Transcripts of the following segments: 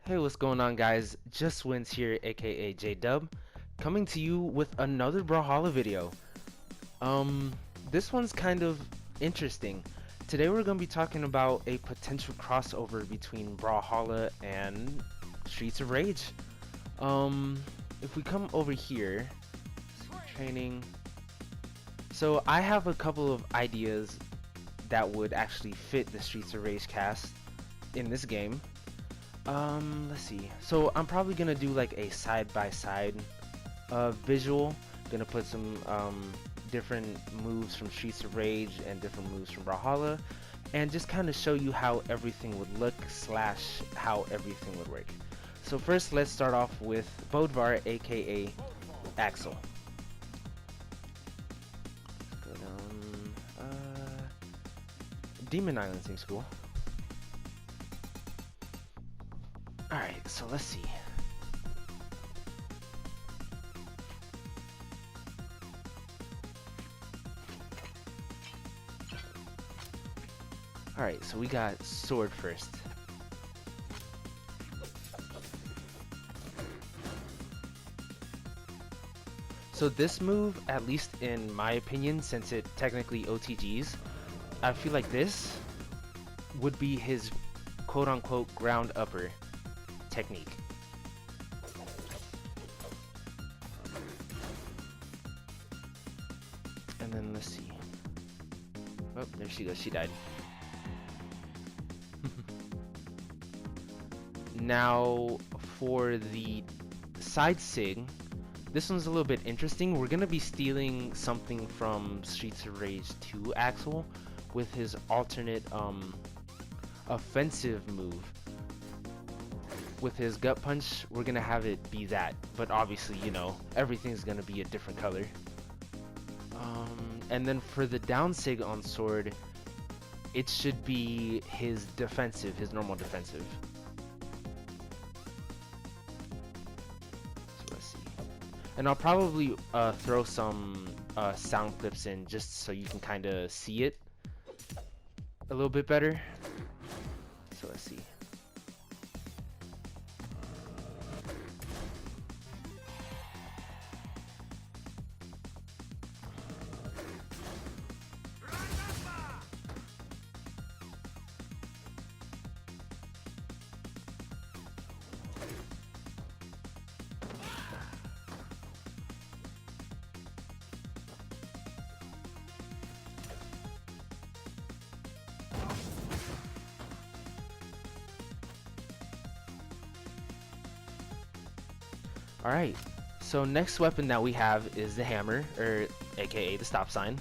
Hey, what's going on, guys? Just Wins here, aka J-Dub, coming to you with another Brawlhalla video. This one's kind of interesting. Today we're going to be talking about a potential crossover between Brawlhalla and Streets of Rage. If we come over here, training. So I have a couple of ideas that would actually fit the Streets of Rage cast in this game. Let's see. So I'm probably gonna do like a side-by-side visual. Gonna put some different moves from Streets of Rage and different moves from Brawlhalla, and just kind of show you how everything would look slash how everything would work. So first, let's start off with Bodvar, aka Axel. Go down. Demon Island seems cool. Alright, so let's see. Alright, so we got sword first. So this move, at least in my opinion, since it technically OTGs, I feel like this would be his quote-unquote ground upper technique. And then let's see. Oh, there she goes. She died. Now for the side sig, this one's a little bit interesting. We're gonna be stealing something from Streets of Rage 2 Axel with his alternate offensive move. With his gut punch, we're gonna have it be that, but obviously, you know, everything's gonna be a different color. And then for the down sig on sword, it should be his defensive, his normal defensive. So let's see. And I'll probably throw some sound clips in just so you can kind of see it a little bit better. So let's see. Alright, so next weapon that we have is the hammer, or aka the stop sign.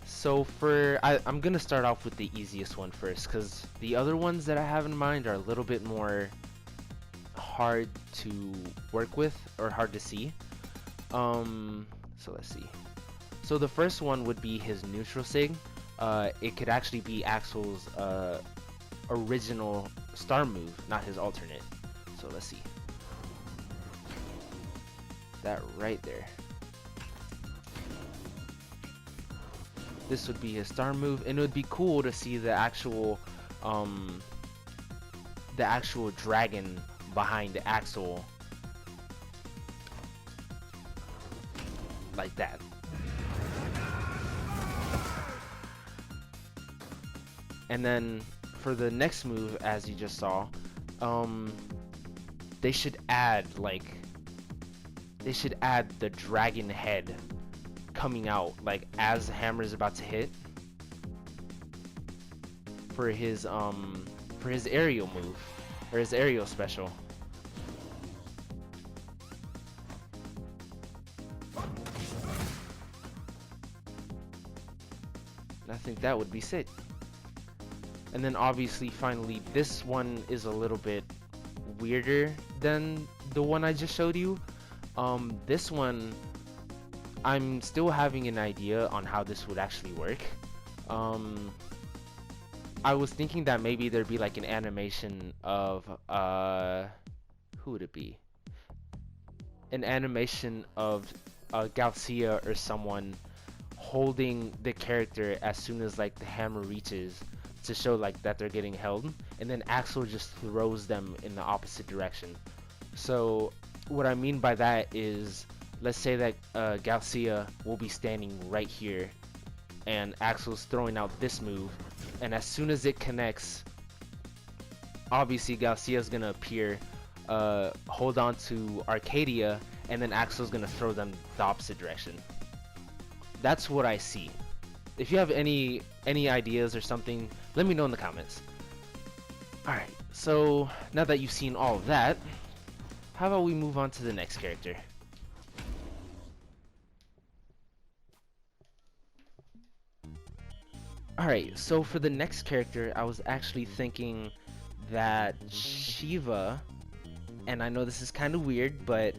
So for I'm gonna start off with the easiest one first, because the other ones that I have in mind are a little bit more hard to work with or hard to see. So let's see. So the first one would be his neutral sig. It could actually be Axel's original star move, not his alternate. So let's see. That right there. This would be his star move, and it would be cool to see the actual dragon behind Axel, like that. And then for the next move, as you just saw, they should add the dragon head coming out like as the hammer is about to hit for his aerial move, or his aerial special. And I think that would be sick. And then obviously finally this one is a little bit weirder than the one I just showed you. This one, I'm still having an idea on how this would actually work. I was thinking that maybe there'd be like an animation of, who would it be? An animation of Garcia or someone holding the character as soon as like the hammer reaches, to show like that they're getting held, and then Axel just throws them in the opposite direction. So what I mean by that is, let's say that Garcia will be standing right here, and Axel's throwing out this move, and as soon as it connects, obviously Garcia's gonna appear, hold on to Arcadia, and then Axel's gonna throw them the opposite direction. That's what I see. If you have any ideas or something, let me know in the comments. Alright, so now that you've seen all of that, how about we move on to the next character? Alright, so for the next character, I was actually thinking that Shiva, and I know this is kind of weird, but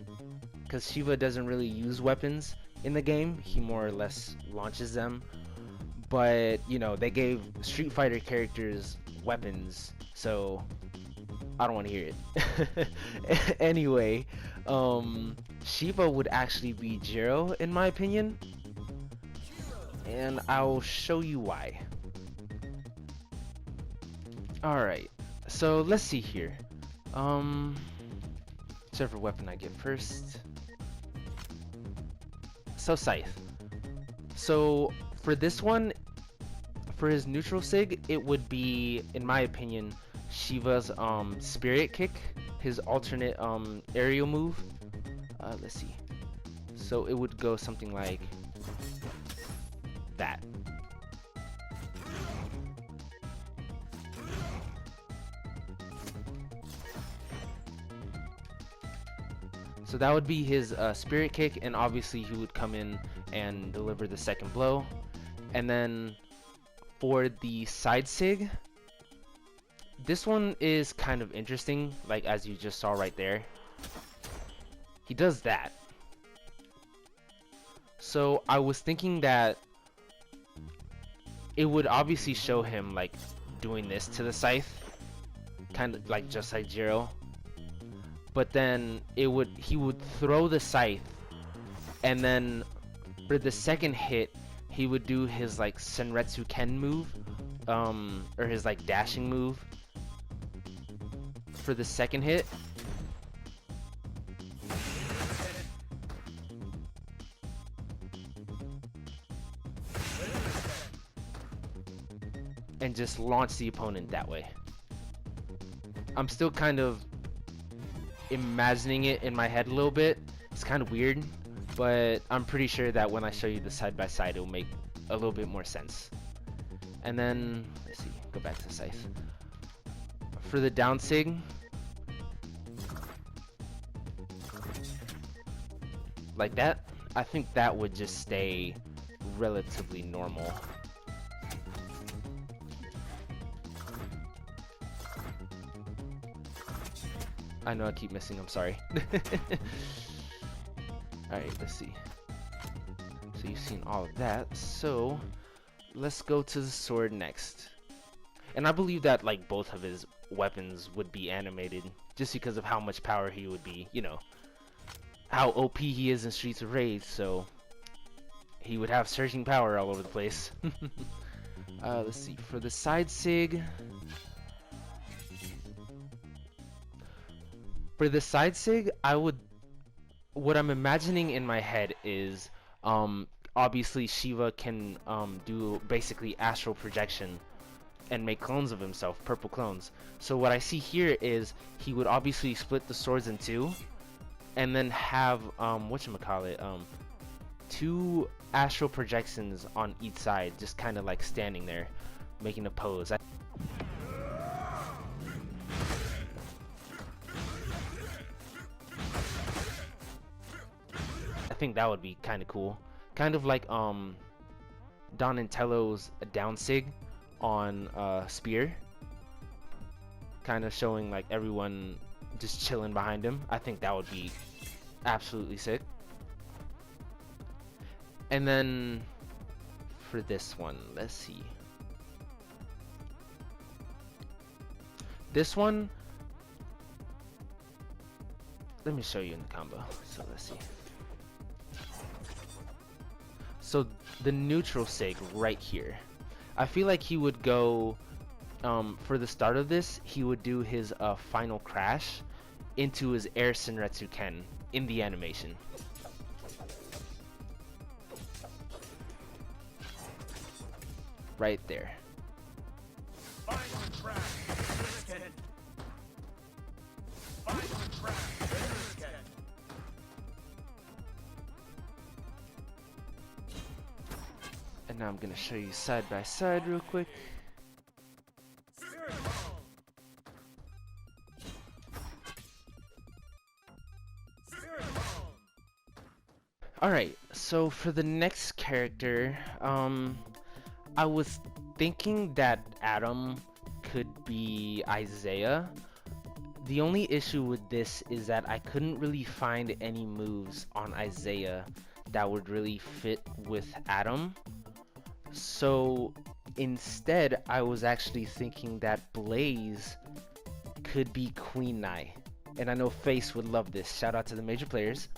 because Shiva doesn't really use weapons in the game, he more or less launches them. But, you know, they gave Street Fighter characters weapons, so I don't want to hear it. Anyway, Shiva would actually be Jiro, in my opinion, and I'll show you why. Alright, so let's see here. Whichever weapon I get first. So Scythe. So for this one, for his neutral sig, it would be, in my opinion, Shiva's Spirit Kick, his alternate aerial move. Let's see. So it would go something like that. So that would be his Spirit Kick, and obviously he would come in and deliver the second blow. And then for the side sig, this one is kind of interesting, like as you just saw right there. He does that. So I was thinking that it would obviously show him like doing this to the scythe, kind of like just like Jiro. But then he would throw the scythe, and then for the second hit he would do his like Senretsu Ken move, or his like dashing move for the second hit. And just launch the opponent that way. I'm still kind of imagining it in my head a little bit. It's kind of weird, but I'm pretty sure that when I show you the side by side, it'll make a little bit more sense. And then let's see, go back to Scythe. For the down sig, like that, I think that would just stay relatively normal. I know I keep missing, I'm sorry. Alright, let's see. So you've seen all of that, so let's go to the sword next. And I believe that like both of his weapons would be animated just because of how much power he would be, you know, how OP he is in Streets of Rage, so he would have surging power all over the place. Let's see, for the side sig, what I'm imagining in my head is, obviously Shiva can do basically astral projection and make clones of himself, purple clones. So what I see here is he would obviously split the swords in two, and then have whatchamacallit, two astral projections on each side, just kind of like standing there, making a pose. I think that would be kind of cool, kind of like Donatello's down sig on Spear, kind of showing like everyone just chilling behind him. I think that would be absolutely sick. And then for this one, let's see. This one, let me show you in the combo. So let's see. So the neutral sig right here, I feel like he would go for the start of this, he would do his final crash into his air Senretsu Ken in the animation. Right there. And now I'm gonna show you side by side real quick. Alright, so for the next character, I was thinking that Adam could be Isaiah. The only issue with this is that I couldn't really find any moves on Isaiah that would really fit with Adam. So instead, I was actually thinking that Blaze could be Queen Nai. And I know Face would love this. Shout out to the major players.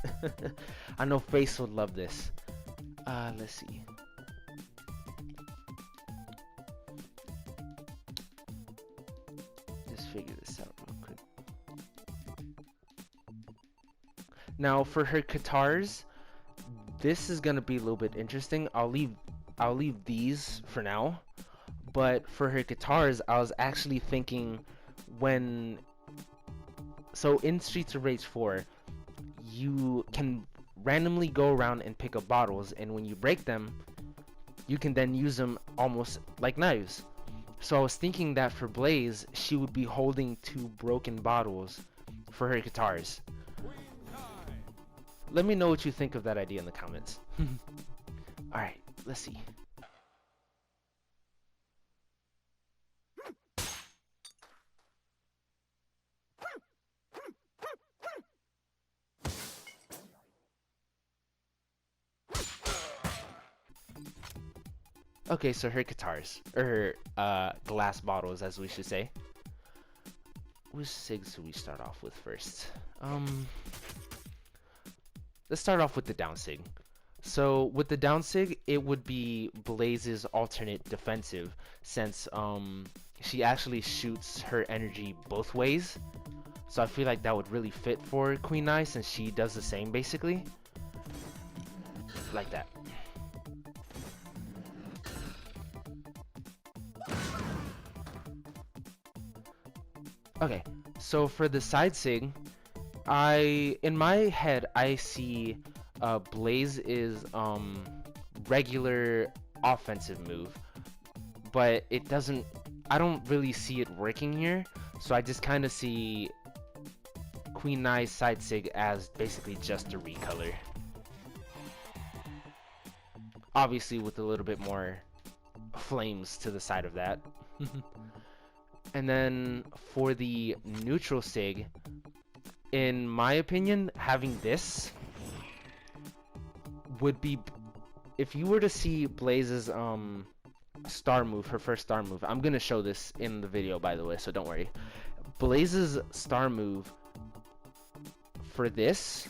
I know Face would love this. Let's see. Just figure this out real quick. Now for her guitars, this is gonna be a little bit interesting. I'll leave these for now. But for her guitars, I was actually thinking so in Streets of Rage 4, you can randomly go around and pick up bottles, and when you break them, you can then use them almost like knives. So I was thinking that for Blaze, she would be holding 2 broken bottles for her guitars. Let me know what you think of that idea in the comments. Alright, let's see. Okay, so her guitars, or her glass bottles, as we should say. Which SIGs do we start off with first? Let's start off with the down SIG. So with the down SIG, it would be Blaze's alternate defensive, since she actually shoots her energy both ways. So I feel like that would really fit for Queen Nai, since she does the same basically. Like that. Okay, so for the side SIG, in my head, I see Blaze is regular offensive move, but I don't really see it working here, so I just kind of see Queen Nai's side SIG as basically just a recolor. Obviously with a little bit more flames to the side of that. And then for the neutral SIG, in my opinion, having this would be, if you were to see Blaze's star move, her first star move, I'm gonna show this in the video by the way, so don't worry. Blaze's star move for this,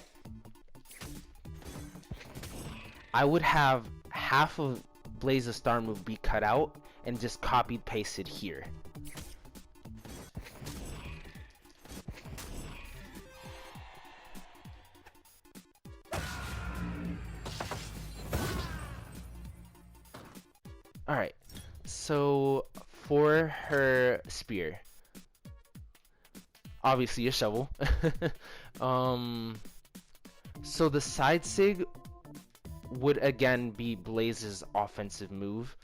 I would have half of Blaze's star move be cut out and just copied pasted here. Alright, so for her spear, obviously a shovel. So the side SIG would again be Blaze's offensive move,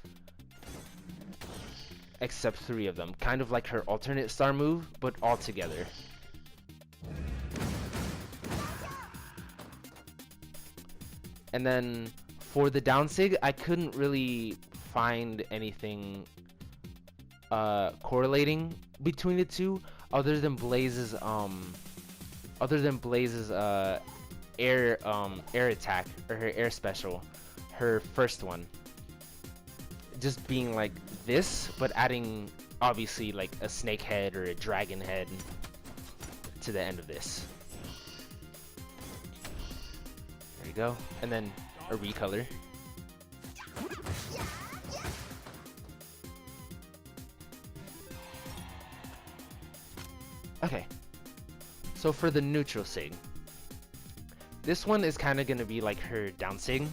except 3 of them, kind of like her alternate star move, but all together. And then for the down SIG, I couldn't really find anything correlating between the two other than Blaze's air attack, or her air special, her first one, just being like this, but adding obviously like a snake head or a dragon head to the end of this. There you go. And then a recolor. So for the neutral sig, this one is kind of gonna be like her down sig,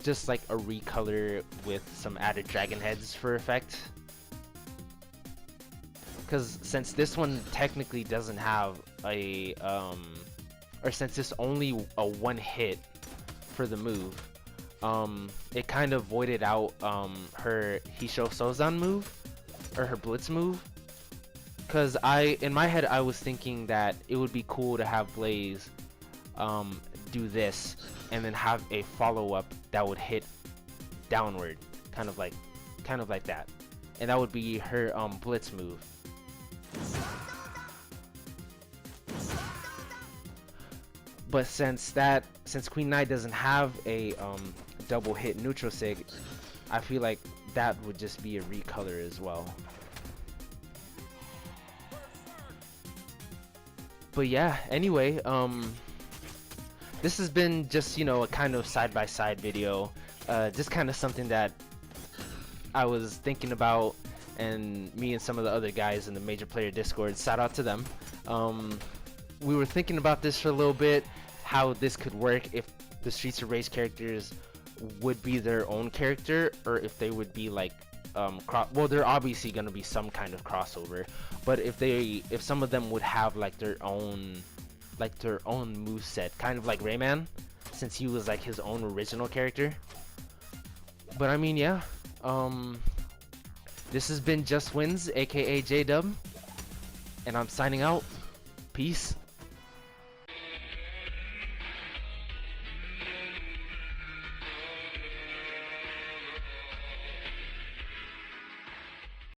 just like a recolor with some added dragon heads for effect. Because since this one technically doesn't have a or since it's only a one hit for the move, it kind of voided out her Hisho Sozan move, or her blitz move. Because in my head I was thinking that it would be cool to have Blaze do this and then have a follow-up that would hit downward, kind of like that, and that would be her blitz move. But since Queen Nai doesn't have a double hit neutral sig, I feel like that would just be a recolor as well. But yeah, anyway, this has been just, you know, a kind of side-by-side video, just kind of something that I was thinking about, and me and some of the other guys in the Major Player Discord, shout out to them. We were thinking about this for a little bit, how this could work if the Streets of Rage characters would be their own character, or if they would be like well, they're obviously gonna be some kind of crossover, but if some of them would have like their own moveset, kind of like Rayman, since he was like his own original character. But I mean, yeah, this has been Just Wins, aka J-Dub, and I'm signing out. Peace.